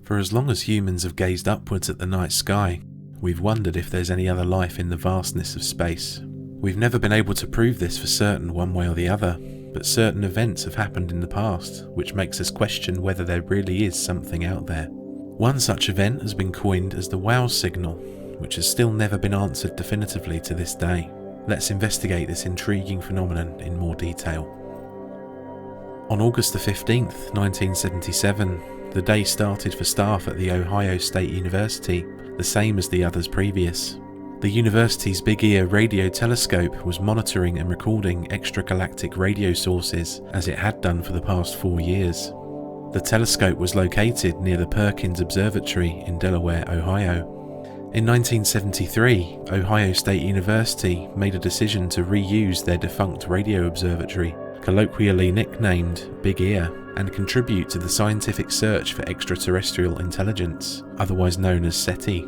For as long as humans have gazed upwards at the night sky, we've wondered if there's any other life in the vastness of space. We've never been able to prove this for certain one way or the other, but certain events have happened in the past, which makes us question whether there really is something out there. One such event has been coined as the wow signal, which has still never been answered definitively to this day. Let's investigate this intriguing phenomenon in more detail. On August the 15th, 1977, the day started for staff at the Ohio State University, the same as the others previous. The university's Big Ear radio telescope was monitoring and recording extragalactic radio sources as it had done for the past 4 years. The telescope was located near the Perkins Observatory in Delaware, Ohio. In 1973, Ohio State University made a decision to reuse their defunct radio observatory, colloquially nicknamed Big Ear, and contribute to the scientific search for extraterrestrial intelligence, otherwise known as SETI.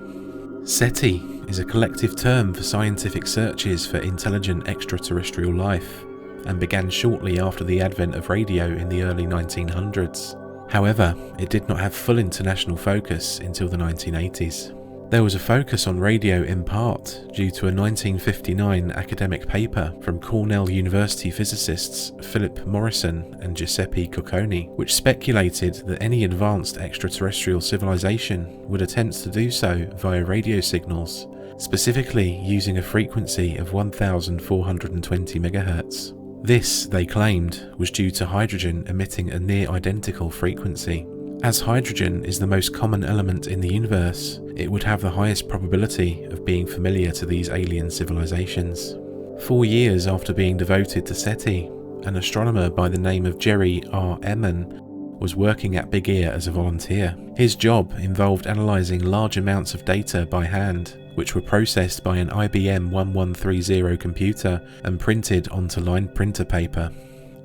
SETI is a collective term for scientific searches for intelligent extraterrestrial life, and began shortly after the advent of radio in the early 1900s. However, it did not have full international focus until the 1980s. There was a focus on radio in part due to a 1959 academic paper from Cornell University physicists Philip Morrison and Giuseppe Cocconi, which speculated that any advanced extraterrestrial civilization would attempt to do so via radio signals, specifically using a frequency of 1420 MHz. This, they claimed, was due to hydrogen emitting a near-identical frequency. As hydrogen is the most common element in the universe, it would have the highest probability of being familiar to these alien civilizations. 4 years after being devoted to SETI, an astronomer by the name of Jerry R. Eman was working at Big Ear as a volunteer. His job involved analysing large amounts of data by hand, which were processed by an IBM 1130 computer and printed onto lined printer paper.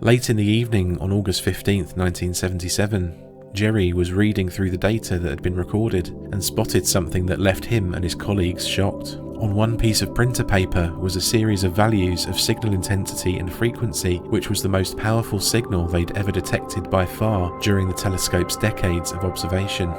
Late in the evening on August 15, 1977, Jerry was reading through the data that had been recorded and spotted something that left him and his colleagues shocked. On one piece of printer paper was a series of values of signal intensity and frequency, which was the most powerful signal they'd ever detected by far during the telescope's decades of observation.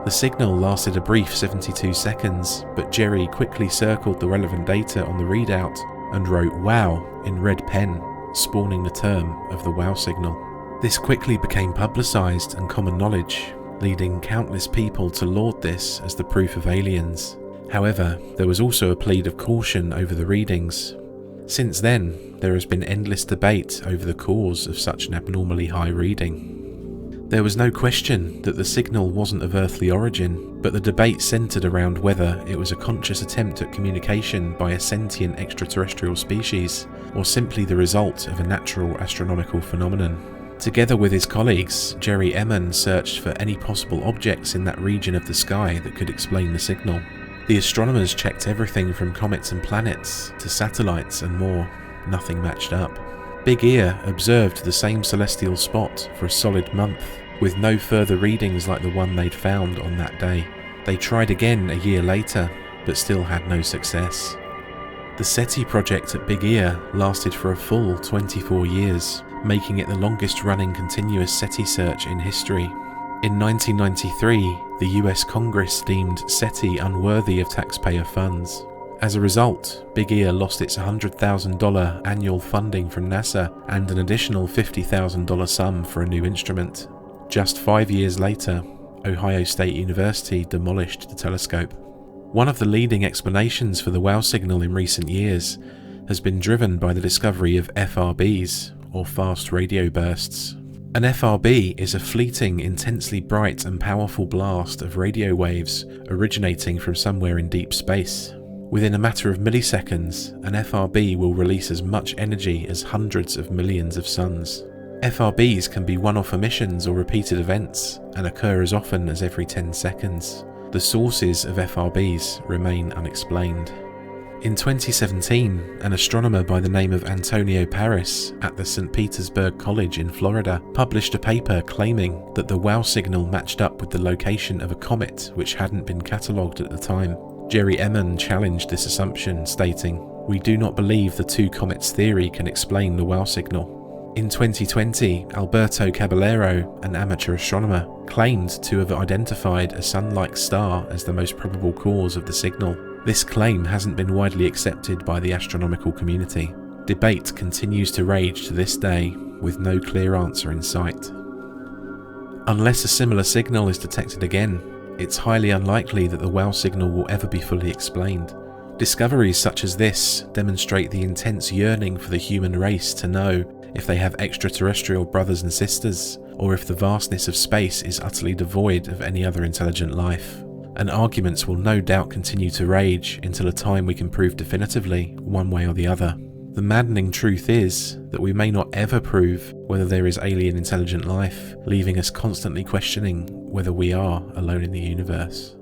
The signal lasted a brief 72 seconds, but Jerry quickly circled the relevant data on the readout and wrote "wow" in red pen, spawning the term of the wow signal. This quickly became publicised and common knowledge, leading countless people to laud this as the proof of aliens. However, there was also a plea of caution over the readings. Since then, there has been endless debate over the cause of such an abnormally high reading. There was no question that the signal wasn't of earthly origin, but the debate centred around whether it was a conscious attempt at communication by a sentient extraterrestrial species, or simply the result of a natural astronomical phenomenon. Together with his colleagues, Jerry Eman searched for any possible objects in that region of the sky that could explain the signal. The astronomers checked everything from comets and planets to satellites and more. Nothing matched up. Big Ear observed the same celestial spot for a solid month, with no further readings like the one they'd found on that day. They tried again a year later, but still had no success. The SETI project at Big Ear lasted for a full 24 years, making it the longest-running continuous SETI search in history. In 1993, the US Congress deemed SETI unworthy of taxpayer funds. As a result, Big Ear lost its $100,000 annual funding from NASA and an additional $50,000 sum for a new instrument. Just 5 years later, Ohio State University demolished the telescope. One of the leading explanations for the wow signal in recent years has been driven by the discovery of FRBs, or fast radio bursts. An FRB is a fleeting, intensely bright and powerful blast of radio waves originating from somewhere in deep space. Within a matter of milliseconds, an FRB will release as much energy as hundreds of millions of suns. FRBs can be one-off emissions or repeated events, and occur as often as every 10 seconds. The sources of FRBs remain unexplained. In 2017, an astronomer by the name of Antonio Paris at the St. Petersburg College in Florida published a paper claiming that the wow signal matched up with the location of a comet which hadn't been catalogued at the time. Jerry Eman challenged this assumption, stating, "We do not believe the two comets theory can explain the wow signal." In 2020, Alberto Caballero, an amateur astronomer, claimed to have identified a sun-like star as the most probable cause of the signal. This claim hasn't been widely accepted by the astronomical community. Debate continues to rage to this day, with no clear answer in sight. Unless a similar signal is detected again, it's highly unlikely that the WOW signal will ever be fully explained. Discoveries such as this demonstrate the intense yearning for the human race to know if they have extraterrestrial brothers and sisters, or if the vastness of space is utterly devoid of any other intelligent life. And arguments will no doubt continue to rage until a time we can prove definitively, one way or the other. The maddening truth is that we may not ever prove whether there is alien intelligent life, leaving us constantly questioning whether we are alone in the universe.